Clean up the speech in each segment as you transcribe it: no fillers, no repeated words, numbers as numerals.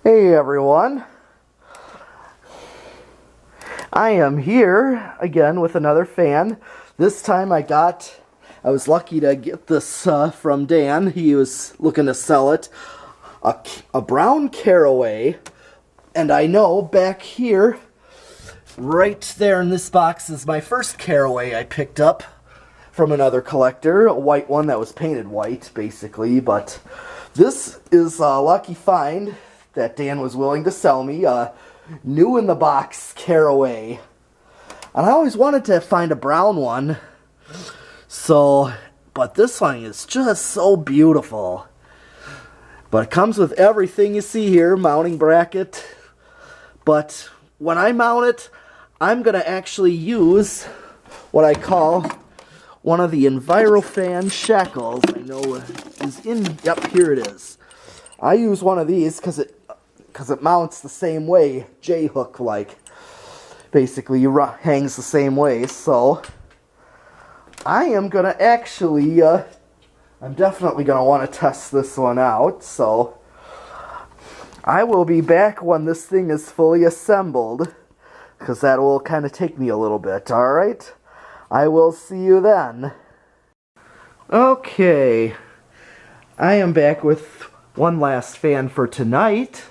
Hey everyone, I am here again with another fan. This time I was lucky to get this from Dan. He was looking to sell it. A brown Carroway, and I know back here, right there in this box is my first Carroway I picked up from another collector. A white one that was painted white, basically, but this is a lucky find that Dan was willing to sell me, new in the box Carroway. And I always wanted to find a brown one, but this one is just so beautiful. But it comes with everything you see here, mounting bracket. But when I mount it, I'm going to actually use what I call one of the EnviroFan shackles. I know is in, yep, here it is. I use one of these because it mounts the same way, J-hook like. Basically, hangs the same way. So I am gonna actually, I'm definitely gonna want to test this one out. So I will be back when this thing is fully assembled, because that will kind of take me a little bit. All right, I will see you then. Okay, I am back with one last fan for tonight.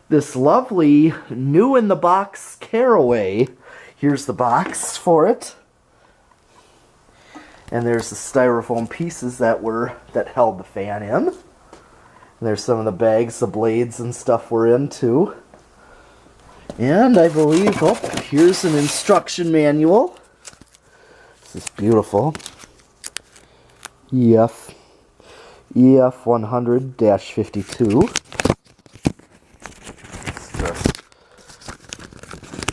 This lovely new in the box Carroway. Here's the box for it. And there's the styrofoam pieces that held the fan in. And there's some of the bags, the blades and stuff were in too. And I believe, oh, here's an instruction manual. This is beautiful. EF 100-52.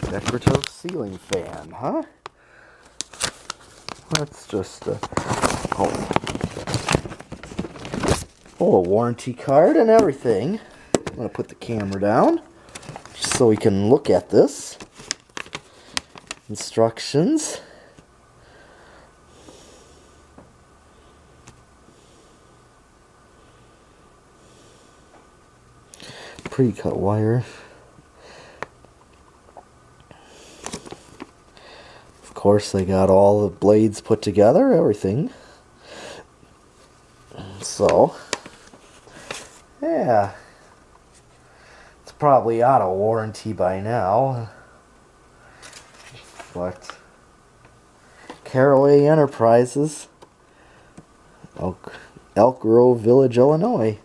Decorative ceiling fan, huh? That's just a warranty card and everything. I'm gonna put the camera down just so we can look at this. Instructions. Pre-cut wire. Of course, they got all the blades put together, everything. So, yeah. It's probably out of warranty by now. But Carroway Enterprises, Elk Grove Village, Illinois.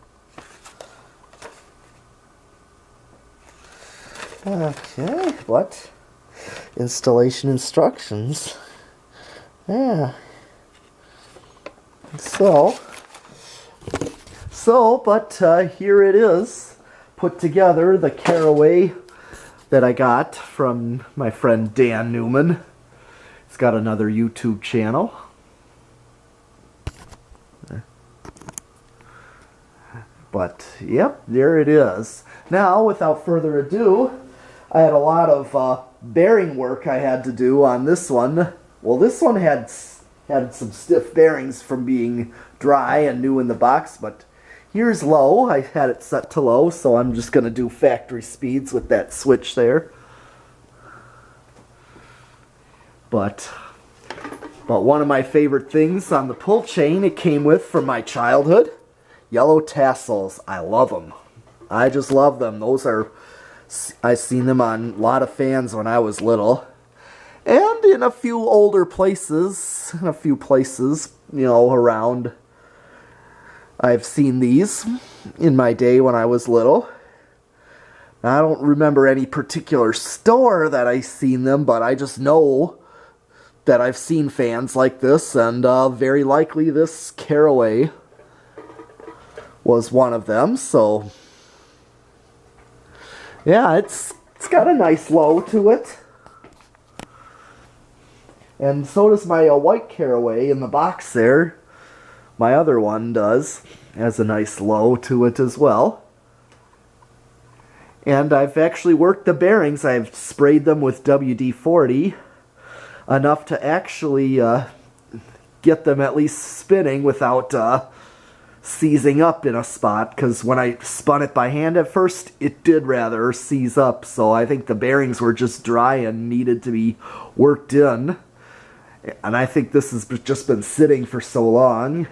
Okay, but installation instructions. Yeah. But here it is, put together, the Carroway that I got from my friend Dan Newman. He's got another YouTube channel. But, yep, there it is. Now, without further ado, I had a lot of bearing work I had to do on this one. Well, this one had some stiff bearings from being dry and new in the box, but here's low. I had it set to low, so I'm just going to do factory speeds with that switch there. But one of my favorite things on the pull chain it came with from my childhood, yellow tassels. I love them. I just love them. I've seen them on a lot of fans when I was little. And in a few older places, you know, around, I've seen these in my day when I was little. I don't remember any particular store that I've seen them, but I just know that I've seen fans like this, and very likely this Carroway was one of them, so yeah, it's got a nice low to it. And so does my white Carroway in the box there. My other one has a nice low to it as well. And I've actually worked the bearings. I've sprayed them with WD-40 enough to actually get them at least spinning without seizing up in a spot, because when I spun it by hand at first, it did rather seize up, so I think the bearings were just dry and needed to be worked in. And I think this has just been sitting for so long,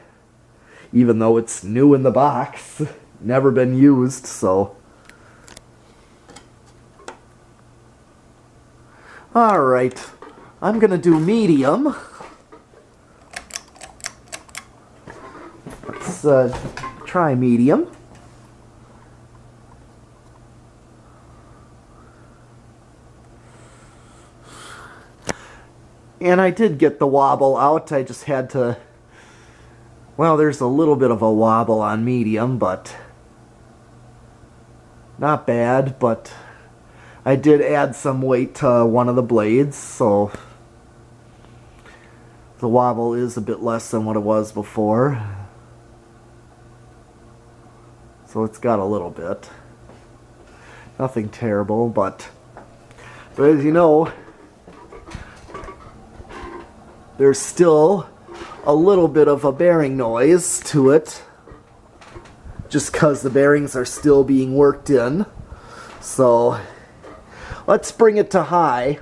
even though it's new in the box, never been used, so. Alright, I'm gonna do medium. Let's try medium. And I did get the wobble out. I just had to... Well, there's a little bit of a wobble on medium, but... Not bad, but... I did add some weight to one of the blades, so... The wobble is a bit less than what it was before. So it's got a little bit. Nothing terrible, but as you know, there's still a little bit of a bearing noise to it, just because the bearings are still being worked in. So let's bring it to high.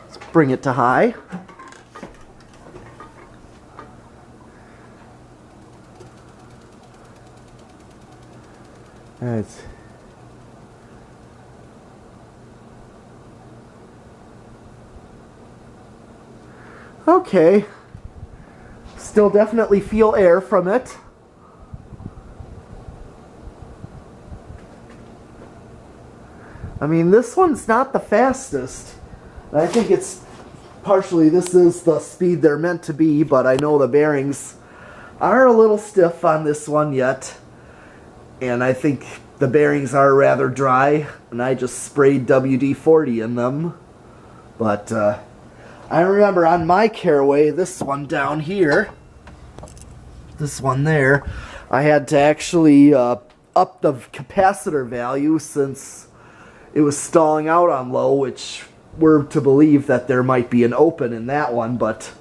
Let's bring it to high. That's okay. Still definitely feel air from it. I mean, this one's not the fastest. I think it's partially this is the speed they're meant to be, but I know the bearings are a little stiff on this one yet. And I think the bearings are rather dry, and I just sprayed WD-40 in them. But I remember on my Carroway, this one down here, this one there, I had to actually up the capacitor value since it was stalling out on low, which we're to believe that there might be an open in that one. But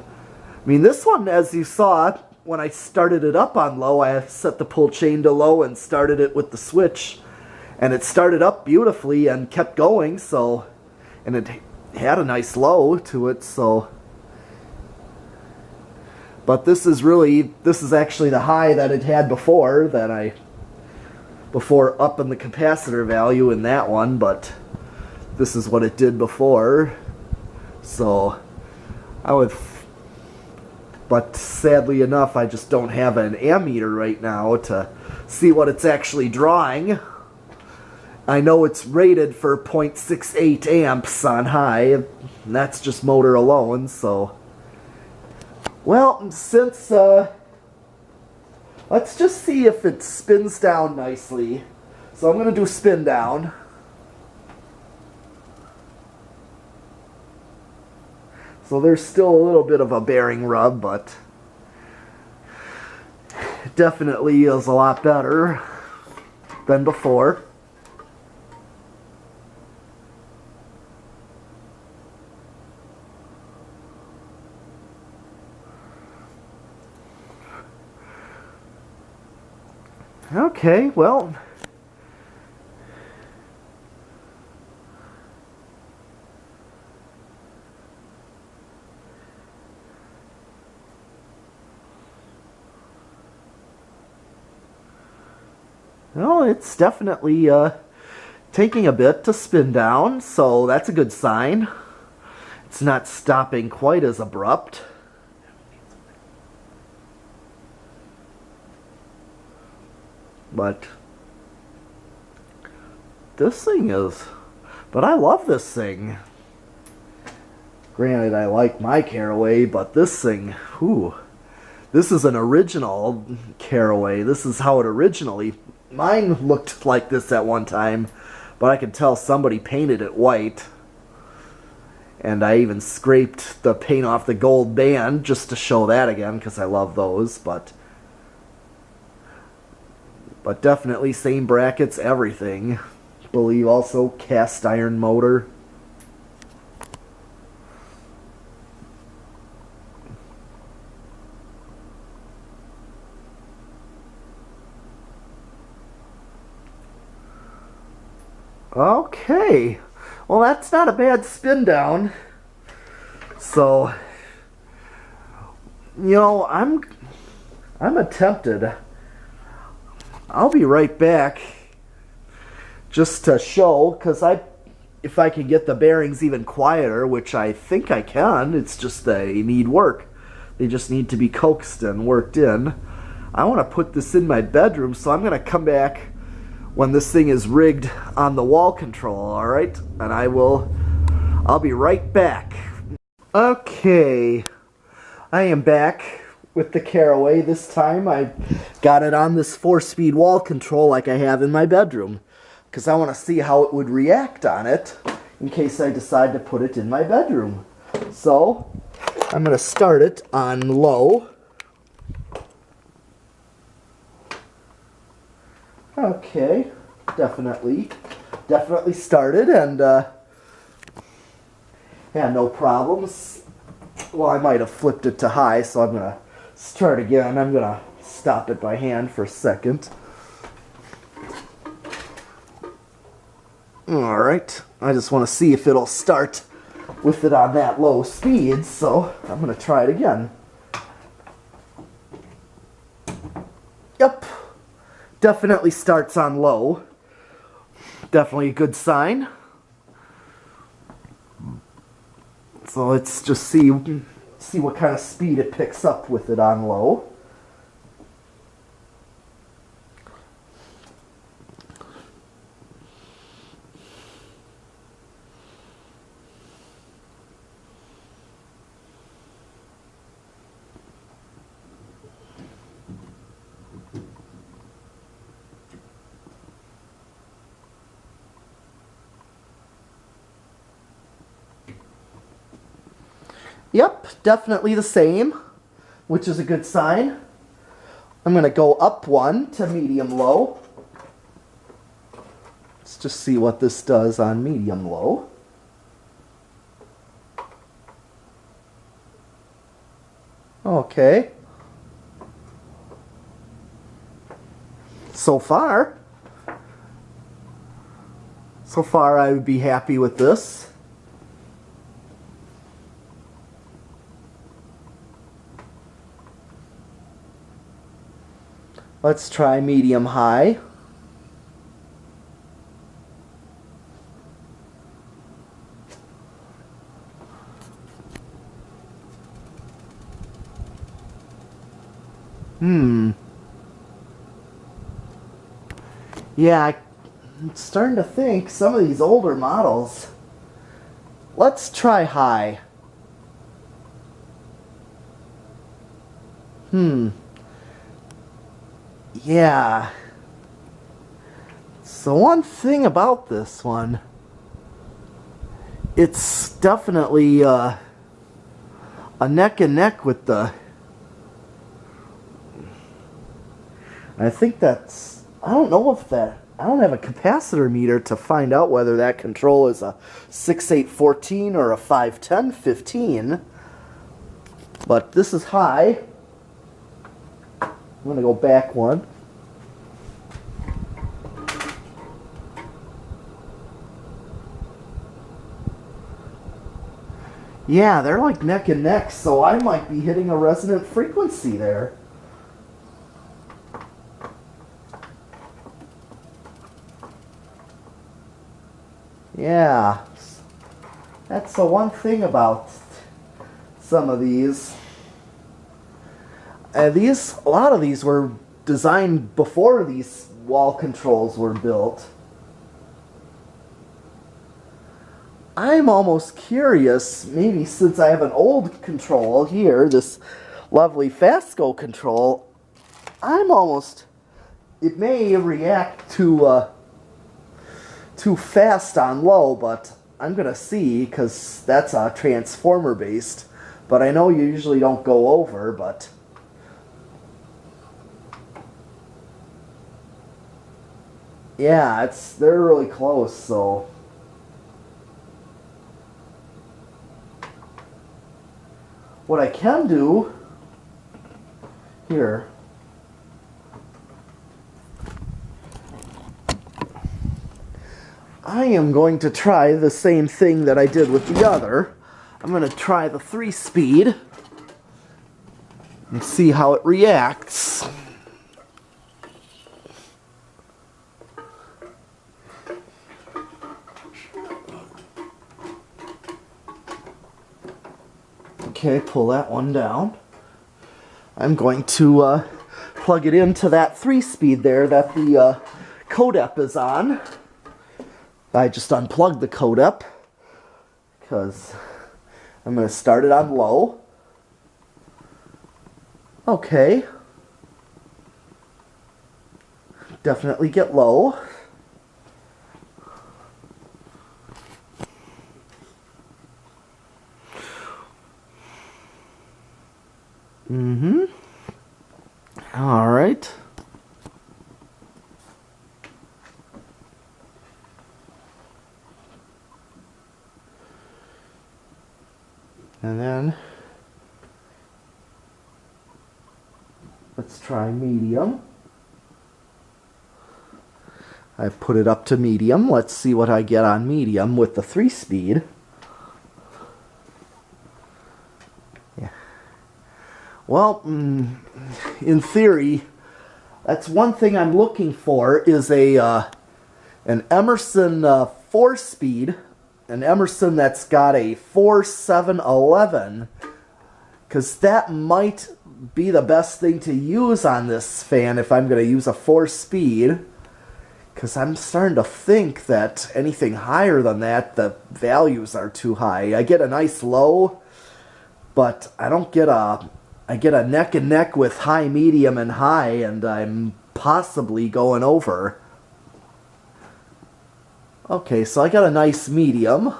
I mean, this one, as you saw, when I started it up on low, I set the pull chain to low and started it with the switch, and it started up beautifully and kept going, so, and it had a nice low to it, so. But this is actually the high that it had before, before upping the capacitor value in that one, but this is what it did before, so but sadly enough, I just don't have an ammeter right now to see what it's actually drawing. I know it's rated for 0.68 amps on high, and that's just motor alone, so. Well, since, let's just see if it spins down nicely. So I'm going to do spin down. So there's still a little bit of a bearing rub, but it definitely is a lot better than before. Okay, well, it's definitely taking a bit to spin down, so that's a good sign. It's not stopping quite as abrupt. But this thing is... But I love this thing. Granted, I like my Carroway, but this thing... Whew. This is an original Carroway. This is how it originally... Mine looked like this at one time, but I could tell somebody painted it white. And I even scraped the paint off the gold band just to show that again, because I love those, but definitely same brackets, everything. I believe also cast iron motor. Okay. Well, that's not a bad spin down. So, I'm tempted. I'll be right back just to show, because if I can get the bearings even quieter, which I think I can, it's just they need work. They just need to be coaxed and worked in. I want to put this in my bedroom, so I'm going to come back when this thing is rigged on the wall control, alright? And I'll be right back. Okay, I am back with the Carroway. This time I got it on this 4-speed wall control like I have in my bedroom, because I want to see how it would react on it in case I decide to put it in my bedroom. So, I'm going to start it on low. Okay, definitely started, and yeah, no problems. Well, I might have flipped it to high, so I'm going to start again. I'm going to stop it by hand for a second. Alright, I just want to see if it'll start with it on that low speed, so I'm going to try it again. Yep, definitely starts on low. Definitely a good sign. So let's just see what kind of speed it picks up with it on low. Yep, definitely the same, which is a good sign. I'm going to go up one to medium-low. Let's just see what this does on medium-low. Okay. So far I would be happy with this. Let's try medium-high. Yeah, I'm starting to think some of these older models. Let's try high. Yeah. So one thing about this one, it's definitely a neck and neck with the... I think that's... I don't know if that... I don't have a capacitor meter to find out whether that control is a 6814 or a 51015. But this is high. I'm going to go back one. Yeah, they're like neck and neck, so I might be hitting a resonant frequency there. Yeah, that's the one thing about some of these. A lot of these were designed before these wall controls were built. I'm almost curious, maybe since I have an old control here, this lovely Fastco control, it may react too fast on low, but I'm going to see, because that's transformer based. But I know you usually don't go over, but... yeah, they're really close, so... what I can do... here... I am going to try the same thing that I did with the other. I'm going to try the 3-speed and see how it reacts. Okay, pull that one down. I'm going to plug it into that 3-speed there that the codep is on. I just unplugged the codep because I'm going to start it on low. Okay. Definitely get low. All right. And then let's try medium. I put it up to medium. Let's see what I get on medium with the 3-speed. Yeah. Well, in theory, that's one thing I'm looking for is an Emerson 4-speed, an Emerson that's got a 4.711, because that might be the best thing to use on this fan if I'm going to use a 4-speed, because I'm starting to think that anything higher than that, the values are too high. I get a nice low, but I don't get I get a neck and neck with high, medium, and high, and I'm possibly going over. Okay, so I got a nice medium.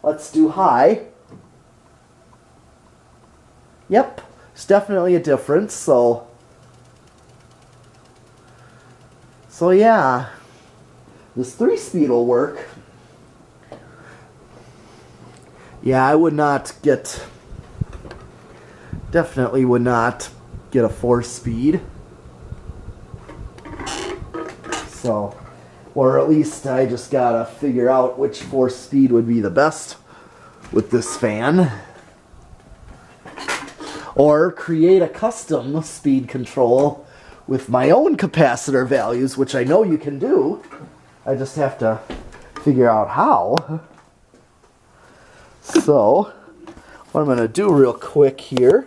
Let's do high. Yep, there's definitely a difference, so yeah, this 3-speed will work. Yeah, I would not get, definitely would not get a 4-speed. So, or at least I just gotta figure out which 4-speed would be the best with this fan. Or create a custom speed control with my own capacitor values, which I know you can do. I just have to figure out how. So, what I'm going to do real quick here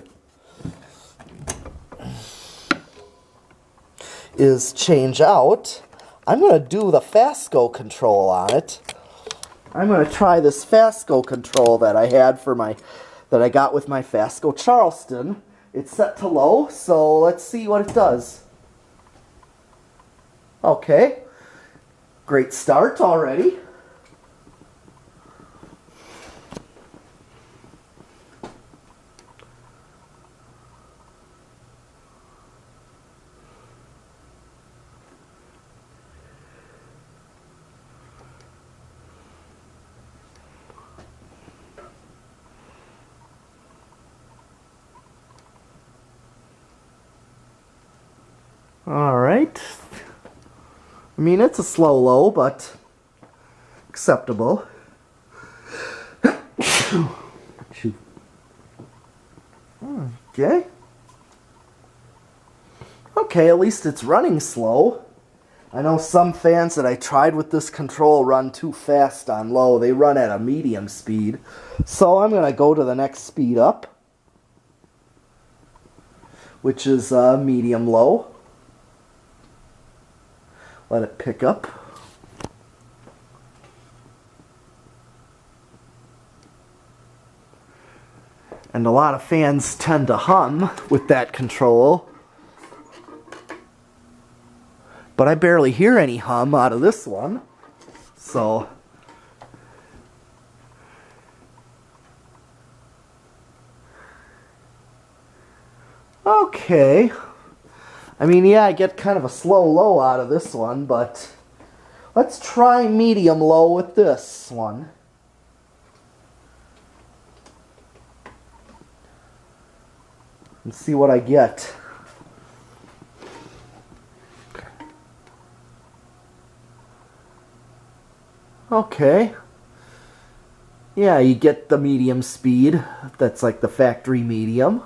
is change out. I'm going to do the Fastgo control on it. I'm going to try this Fastgo control that I had for that I got with my Fastgo Charleston. It's set to low, so let's see what it does. Okay, great start already. All right. I mean, it's a slow low, but acceptable. Okay. Okay, at least it's running slow. I know some fans that I tried with this control run too fast on low. They run at a medium speed. So I'm going to go to the next speed up, which is medium low. Let it pick up. And a lot of fans tend to hum with that control. But I barely hear any hum out of this one. So okay. I mean, yeah, I get kind of a slow low out of this one, but let's try medium low with this one. And see what I get. Okay. Yeah, you get the medium speed. That's like the factory medium.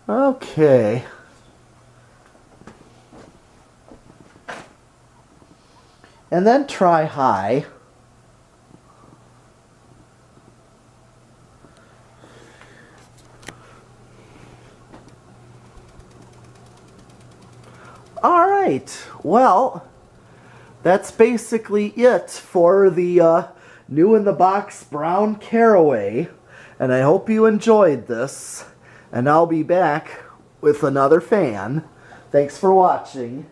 Okay. And then try high. Alright, well, that's basically it for the new in the box brown Carroway. And I hope you enjoyed this. And I'll be back with another fan. Thanks for watching.